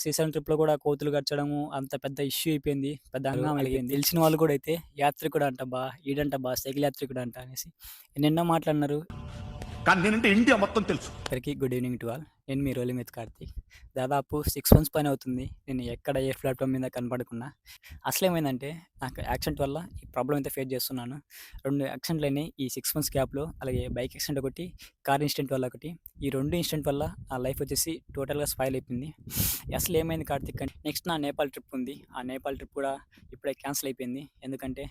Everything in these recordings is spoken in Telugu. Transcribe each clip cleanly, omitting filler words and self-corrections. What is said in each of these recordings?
శ్రీశైలం ట్రిప్‌లో కూడా కోతులు కరచడము అంత పెద్ద ఇష్యూ అయిపోయింది. పెద్ద హంగామా అలాగే అయిపోయింది. తెలిసిన వాళ్ళు కూడా అయితే యాత్రికుడంట ఈడంట సైకిల్ యాత్రికుడంట అనేసి ఎన్నెన్నో మాటలన్నారు. కానీ నేనంటే ఇండియా మొత్తం తెలుసు. అందరికీ గుడ్ ఈవినింగ్ టు ఆల్. నేను మీ రోలింగ్ విత్ కార్తీక్. దాదాపు 6 మంత్స్ పైన అవుతుంది. నేను ఎక్కడ ఏ ప్లాట్‌ఫామ్ మీద కనపడకుండా. అసలేమైందంటే నాకు యాక్సిడెంట్ వల్ల ఈ ప్రాబ్లమ్ అయితే ఫేస్ చేస్తున్నాను. 2 యాక్సిడెంట్‌లయినాయి ఈ 6 మంత్స్ గ్యాప్‌లో. అలాగే బైక్ యాక్సిడెంట్ ఒకటి, కార్ ఇన్సిడెంట్ వల్ల ఒకటి. ఈ 2 ఇన్సిడెంట్ వల్ల నా లైఫ్ వచ్చేసి టోటల్‌గా స్పాయిల్ అయిపోయింది. అసలేమైంది కార్తీక్ అంటే నెక్స్ట్ నా నేపాల్ ట్రిప్ ఉంది. ఆ నేపాల్ ట్రిప్ కూడా ఇప్పుడే క్యాన్సిల్ అయిపోయింది. ఎందుకంటే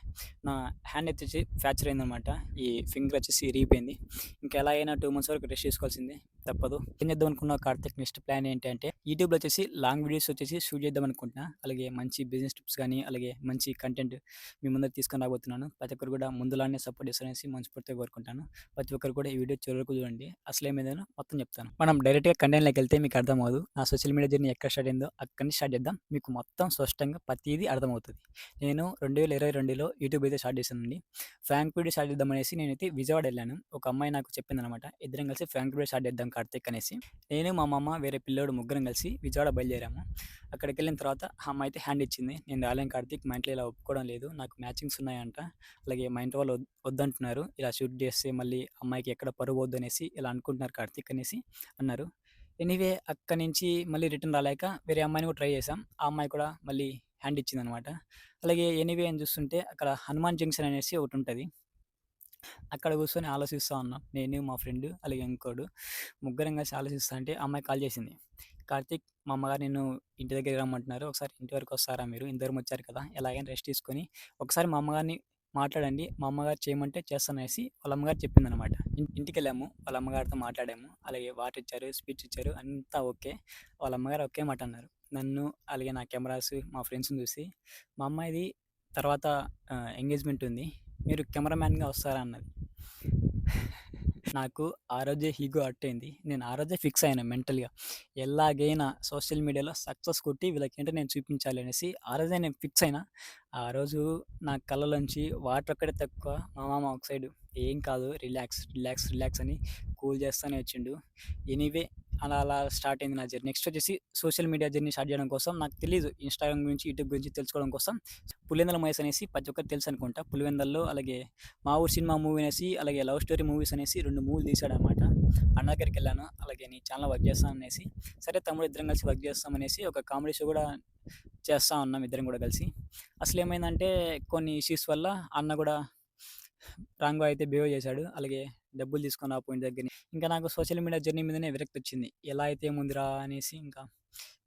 నా హ్యాండ్ వచ్చేసి ఫ్రాక్చర్ అయిందనమాట. ఈ ఫింగర్ వచ్చేసి ఇరిగిపోయింది. ఇంకా ఎలా అయినా 2 మంత్స్ వరకు రెస్ట్ తీసుకోవాల్సిందే. తప్పదు. ఏం చేద్దాం అనుకున్న కార్తీక్ నెక్స్ట్ ప్లాన్ ఏంటి అంటే యూట్యూబ్‌లో వచ్చేసి లాంగ్ వీడియోస్ వచ్చేసి షూట్ చేద్దాం అనుకుంటున్నా. అలాగే మంచి బిజినెస్ టిప్స్ గాని, అలాగే మంచి కంటెంట్ మీ ముందరికి తీసుకొని రాబోతున్నాను. ప్రతి ఒక్కరు కూడా ముందులానే సపోర్ట్ చేస్తారనేసి మనస్ఫూర్తిగా కోరుకుంటాను. ప్రతి ఒక్కరు కూడా ఈ వీడియో చివరి వరకు చూడండి. అసలేమైందో మొత్తం చెప్తాను. మనం డైరెక్ట్‌గా కంటెంట్‌లోకి వెళ్తే మీకు అర్థమవ్వదు. నా సోషల్ మీడియా జర్నీ ఎక్కడ స్టార్ట్ అయిందో అక్కడి నుంచి స్టార్ట్ చేద్దాం. మీకు మొత్తం స్పష్టంగా ప్రతీదీ అర్థమవుతది. నేను 2022లో యూట్యూబ్ అయితే స్టార్ట్ చేశానండి. ఫ్రాంక్ వీడియో స్టార్ట్ చేద్దామనేసి నేనైతే విజయవాడ వెళ్ళాను. ఒక అమ్మాయి నాకు చెప్పిందనమాట. ఇద్దరం కలిసి ఫ్రాంక్ వీడియో స్టార్ట్ చేద్దాం కార్తీక్ అనేసి. నేను, మా మామ, వేరే పిల్లోడు ముగ్గురం కలిసి విజయవాడ బయలుదేరాము. అక్కడికెళ్ళిన తర్వాత ఆ అమ్మాయి అయితే హ్యాండ్ ఇచ్చింది. నేను రాలేను కార్తీక్, మా ఇంట్లో ఇలా ఒప్పుకోవడం లేదు. నాకు మ్యాచింగ్స్ ఉన్నాయంట. అలాగే మా ఇంట్లో వాళ్ళు వద్దంటున్నారు. ఇలా షూట్ చేస్తే మళ్ళీ అమ్మాయికి ఎక్కడ పరువు పోద్దనేసి ఇలా అనుకుంటున్నారు కార్తీక్ అనేసి అన్నారు. ఎనీవే అక్కడి నుంచి మళ్ళీ రిటర్న్ రాలేక వేరే అమ్మాయిని కూడా ట్రై చేశాం. ఆ అమ్మాయి కూడా మళ్ళీ హ్యాండ్ ఇచ్చిందనమాట. అలాగే ఎనీవే అని చూస్తుంటే అక్కడ హనుమాన్ జంక్షన్ అనేసి ఒకటుంటది. అక్కడ కూర్చొని ఆలోచిస్తా ఉన్నాం. నేను, మా ఫ్రెండ్ అలాగే ఇంకోడు ముగ్గురం కలిసి ఆలోచిస్తా అంటే ఆ అమ్మాయి కాల్ చేసింది. "కార్తీక్, మా అమ్మగారు నిన్ను ఇంటి దగ్గరికి రమ్మంటున్నారు. ఒకసారి ఇంటి వరకు వస్తారా మీరు? ఇంత దూరం వచ్చారు కదా! ఎలాగైనా రెస్ట్ తీసుకొని ఒకసారి మా అమ్మగారిని మాట్లాడండి. మా అమ్మగారు చేయమంటే చేస్తాననేసి" వాళ్ళ అమ్మగారు చెప్పిందనమాట. ఇంటికెళ్ళాము. వాళ్ళ అమ్మగారితో మాట్లాడాము. అలాగే వాటర్ ఇచ్చారు, స్పీచ్ ఇచ్చారు. అంతా ఓకే. వాళ్ళ అమ్మగారు ఒకే మాట అన్నారు. నన్ను అలాగే నా కెమెరాస్, మా ఫ్రెండ్స్‌ని చూసి, "మా అమ్మాయిది తర్వాత ఎంగేజ్‌మెంట్ ఉంది. మీరు కెమెరామ్యాన్‌గా వస్తారా?" అన్నది. నాకు ఆ రోజే ఈగో హర్ట్ అయింది. నేను ఆ రోజే ఫిక్స్ అయ్యాను మెంటల్‌గా. ఎలాగైనా సోషల్ మీడియాలో సక్సెస్ కొట్టి వీళ్ళకేంటో నేను చూపించాలి అనేసి ఆ రోజే నేను ఫిక్స్ అయినా. ఆ రోజు నా కళ్ళలోంచి వాటర్ ఒక్కటే తక్కువ. మా మామ ఒక సైడు "ఏం కాదు, రిలాక్స్, రిలాక్స్, రిలాక్స్" అని కూల్ చేస్తానే వచ్చిండు. ఎనీవే అలా అలా స్టార్ట్ అయింది నా జర్నీ. నెక్స్ట్ వచ్చేసి సోషల్ మీడియా జర్నీ స్టార్ట్ చేయడం కోసం నాకు తెలీదు. ఇన్‌స్టాగ్రామ్ గురించి, యూట్యూబ్ గురించి తెలుసుకోవడం కోసం 'పులివెందుల మహేష్' అనేసి ప్రతి ఒక్కరికి తెలుసనుకుంటా. 'పులివెందుల్లో' అలాగే 'మా ఊరు సినిమా' మూవీ అనేసి, అలాగే 'లవ్ స్టోరీ' మూవీస్ అనేసి 2 మూవీలు తీశాడనమాట. అన్న దగ్గరికెళ్ళాను. అలాగే నీ ఛానెల్‌లో వర్క్ చేస్తాను అనేసి, సరే తమ్ముడు ఇద్దరం కలిసి వర్క్ చేస్తాం అనేసి ఒక కామెడీ షో కూడా చేస్తా ఉన్నాం ఇద్దరం కూడా కలిసి. అసలేమైందంటే కొన్ని ఇష్యూస్ వల్ల అన్న కూడా రాంగ్‌గా అయితే బిహేవ్ చేశాడు. అలాగే డబ్బులు తీసుకొని ఆ పాయింట్ దగ్గరనే. ఇంకా నాకు సోషల్ మీడియా జర్నీ మీదనే విరక్తొచ్చింది. ఎలా అయితే ఏముందిరా అనేసి ఇంకా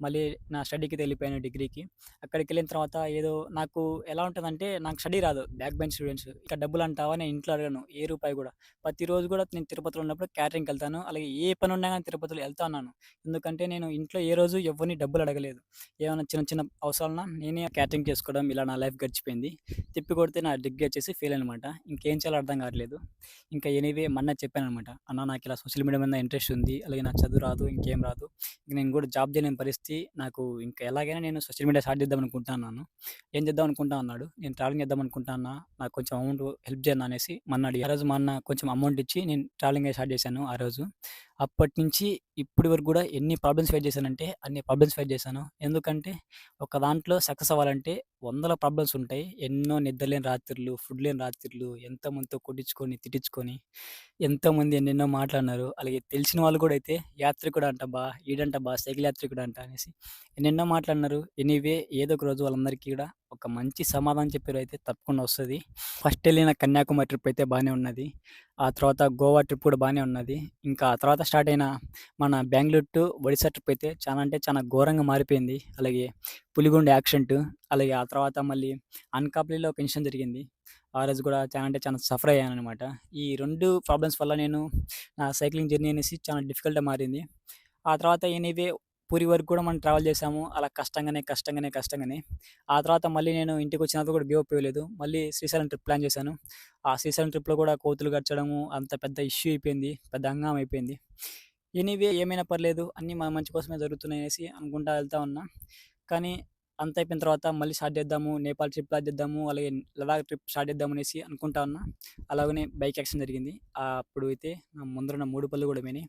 మళ్ళీ నా స్టడీకి వెళ్ళిపోయాను డిగ్రీకి. అక్కడికెళ్ళిన తర్వాత ఏదో నాకు ఎలా ఉంటదంటే నాకు స్టడీ రాదు. Back bench students. ఇక డబ్బులంటావా నేను ఇంట్లో అడగను. ఏ రూపాయి గూడా. ప్రతిరోజు గూడా నేను తిరుపతిలో ఉన్నప్పుడు క్యాటరింగ్‌కెళ్తాను. అలాగే ఏ పనున్నా గాని తిరుపతిలో ఎళ్తా ఉన్నాను. ఎందుకంటే నేను ఇంట్లో ఏ రోజు ఎవ్వరిని డబ్బులు అడగలేదు. ఏమన్నా చిన్న చిన్న అవసరాలున్నా నేనే క్యాటరింగ్ చేసుకోవడం ఇలా నా లైఫ్ గడిచిపోయింది. తిప్పి కొడితే నా డిగ్రీ వచ్చేసి ఫెయిల్ అనమాట. ఇంకేం చేయాలో అర్థం కావట్లేదు. ఇంకా ఎనీవే మా అన్నకి చెప్పాననమాట. అన్న నాకిలా సోషల్ మీడియా మీద ఇంట్రెస్ట్ ఉంది. అలాగే నాకు చదువు రాదు. ఇంకేం రాదు. ఇంక నేను కూడా జాబ్ చేయలేని పరిస్థితి. నాకు ఇంకా ఎలాగైనా నేను సోషల్ మీడియా స్టార్ట్ చేద్దాం అనుకుంటున్నాను. ఏం చేద్దాం అనుకుంటా అన్నాడు. నేను ట్రావెలింగ్ చేద్దాం అనుకుంటా అన్న. నాకు కొంచెం అమౌంట్ హెల్ప్ చేయన్నా అనేసి మా అన్న అడిగారు. ఆ రోజు మా అన్న కొంచెం అమౌంట్ ఇచ్చి నేను ట్రావెలింగ్ స్టార్ట్ చేశాను ఆ రోజు. అప్పటినుంచి ఇప్పటి వరకు కూడా ఎన్ని ప్రాబ్లమ్స్ ఫేస్ చేశానంటే అన్ని ప్రాబ్లమ్స్ ఫేస్ చేశాను. ఎందుకంటే ఒక దాంట్లో సక్సెస్ అవ్వాలంటే వందల ప్రాబ్లమ్స్ ఉంటాయి. ఎన్నో నిద్రలేని రాత్రులు, ఫుడ్ లేని రాత్రులు, ఎంతోమందితో కొట్టించుకొని, తిట్టించుకొని, ఎంతోమంది ఎన్నెన్నో మాటలన్నారు. అలాగే తెలిసిన వాళ్ళు కూడా అయితే ఈడంట సైకిల్ యాత్రికుడంట అనేసి ఎన్నెన్నో మాటలన్నారు. ఎనీవే ఏదో ఒక రోజు వాళ్ళందరికీ కూడా ఒక మంచి సమాధానం చెప్పే రోజైతే తప్పకుండా వస్తది. ఫస్ట్ ఎళ్ళిన కన్యాకుమారి ట్రిప్ అయితే బానే ఉన్నది. ఆ తర్వాత గోవా ట్రిప్ కూడా బానే ఉన్నది. ఇంకా ఆ తర్వాత స్టార్ట్ అయిన మన బెంగుళూరు టు ఒడిస్సా ట్రిప్ అయితే చాలా అంటే చాలా ఘోరంగా మారిపోయింది. అలాగే పులిగొండ యాక్సిడెంట్, అలాగే ఆ తర్వాత మళ్ళీ అనకాపల్లిలో ఒక ఇన్సిడెంట్ జరిగింది. ఆ రోజు కూడా చాలా అంటే చాలా సఫర్ అయ్యాననమాట. ఈ 2 ప్రాబ్లమ్స్ వల్ల నేను నా సైక్లింగ్ జర్నీ అనేసి చాలా డిఫికల్ట్‌గా మారింది. ఆ తర్వాత ఎనీవే పూరి వరకు కూడా మనం ట్రావెల్ చేశాము. అలా కష్టంగానే. ఆ తర్వాత మళ్ళీ నేను ఇంటికొచ్చిన తర్వాత కూడా గివ్ అప్ ఇవ్వలేదు. మళ్ళీ శ్రీశైలం ట్రిప్ ప్లాన్ చేశాను. ఆ శ్రీశైలం ట్రిప్‌లో కూడా కోతులు కరచడము అంత పెద్ద ఇష్యూ అయిపోయింది. పెద్ద హంగామా అయిపోయింది. ఎనీవే ఏమైనా పర్లేదు. అన్నీ మన మంచి కోసమే జరుగుతున్నాయనేసి అనుకుంటా వెళ్తా ఉన్నా. కానీ అంతా అయిపోయిన తర్వాత మళ్ళీ స్టార్ట్ చేద్దాము. నేపాల్ ట్రిప్ స్టార్ట్ చేద్దాము. అలాగే లదాఖ్ ట్రిప్ స్టార్ట్ చేద్దాం అనేసి అనుకుంటా ఉన్నా. అలాగనే బైక్ యాక్సిడెంట్ జరిగింది. అప్పుడు అయితే నా ముందరున్న 3 పళ్ళు కూడా పోయినాయి.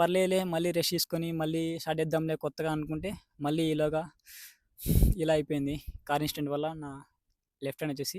పర్లేదులే మళ్ళీ రెస్ట్ తీసుకొని మళ్ళీ స్టార్ట్ చేద్దాంలే కొత్తగా అనుకుంటే మళ్ళీ ఈలోగా ఇలా అయిపోయింది. కార్ ఇన్సిడెంట్ వల్ల నా లెఫ్ట్ హ్యాండ్ వచ్చేసి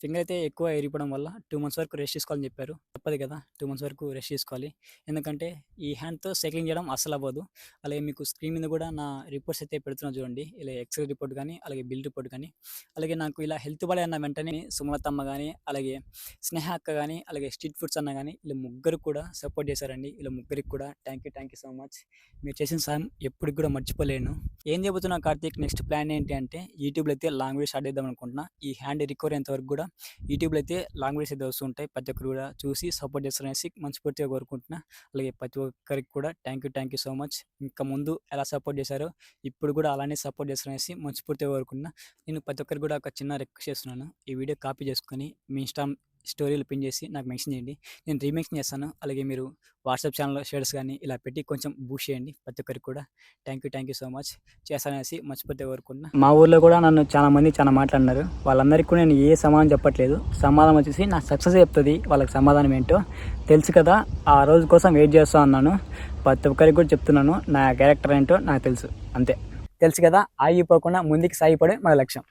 ఫింగర్ అయితే ఎక్కువ ఇరిగిపోవడం వల్ల 2 మంత్స్ వరకు రెస్ట్ తీసుకోవాలని చెప్పారు. తప్పదు కదా! 2 మంత్స్ వరకు రెస్ట్ తీసుకోవాలి. ఎందుకంటే ఈ హ్యాండ్‌తో సైక్లింగ్ చేయడం అస్సలు అవ్వదు. అలాగే మీకు స్క్రీన్ మీద కూడా నా రిపోర్ట్స్ అయితే పెడుతున్నాను చూడండి. ఇలా ఎక్స్‌రే రిపోర్ట్ గానీ, అలాగే బిల్ రిపోర్ట్ గానీ, అలాగే నాకు ఇలా హెల్త్ బాలే అన్న వెంటనే సుమలతమ్మ గానీ, అలాగే స్నేహ అక్క గానీ, అలాగే స్ట్రీట్ ఫుడ్స్ అన్న గానీ వీళ్ళు ముగ్గురు కూడా సపోర్ట్ చేశారండి. వీళ్ళ ముగ్గురికి కూడా థ్యాంక్ యూ సో మచ్. మీరు చేసిన సాయం ఎప్పటికి కూడా మర్చిపోలేను. ఏం చేయబోతున్నా కార్తీక్ నెక్స్ట్ ప్లాన్ ఏంటి అంటే యూట్యూబ్‌లో అయితే లాంగ్ వీడియో స్టార్ట్ చేద్దాం అనుకుంటున్నా. ఈ హ్యాండ్ రికవరీ అయ్యేంత వరకు కూడా యూట్యూబ్‌లో అయితే లాంగ్ వీడియోస్ అయితే వస్తుంటాయి. ప్రతి ఒక్కరు కూడా చూసి సపోర్ట్ చేస్తారనేసి మనస్ఫూర్తిగా కోరుకుంటున్నా. అలాగే ప్రతి ఒక్కరికి కూడా థ్యాంక్ యూ సో మచ్. ఇంకా ముందు ఎలా సపోర్ట్ చేశారో ఇప్పుడు కూడా అలానే సపోర్ట్ చేస్తారనేసి మనస్ఫూర్తిగా కోరుకుంటున్నా. నేను ప్రతి ఒక్కరికి కూడా ఒక చిన్న రిక్వెస్ట్ చేస్తున్నాను. ఈ వీడియో కాపీ చేసుకొని మీ ఇన్‌స్టా స్టోరీలో పిన్ చేసి నాకు మెన్షన్ చేయండి. నేను రీమేక్స్ చేస్తాను. అలాగే మీరు వాట్సాప్ ఛానల్‌లో షేర్స్ కానీ ఇలా పెట్టి కొంచెం బూస్ట్ చేయండి ప్రతి ఒక్కరికి కూడా. Thank you so much. చేస్తాననేసి మర్చిపోతే కోరుకుంటున్నా. మా ఊర్లో కూడా నన్ను చాలా మంది చాలా మాట్లాడినారు. వాళ్ళందరికీ కూడా నేను ఏ సమాధానం చెప్పట్లేదు. సమాధానం వచ్చేసి నా సక్సెస్ చెప్తుంది. వాళ్ళకి సమాధానం ఏంటో తెలుసు కదా. ఆ రోజు కోసం వెయిట్ చేస్తా అన్నాను. ప్రతి ఒక్కరికి కూడా చెప్తున్నాను. నా క్యారెక్టర్ ఏంటో నాకు తెలుసు. అంతే. తెలుసు కదా, ఆగిపోకుండా ముందుకు సాగిపోవడం మన లక్ష్యం.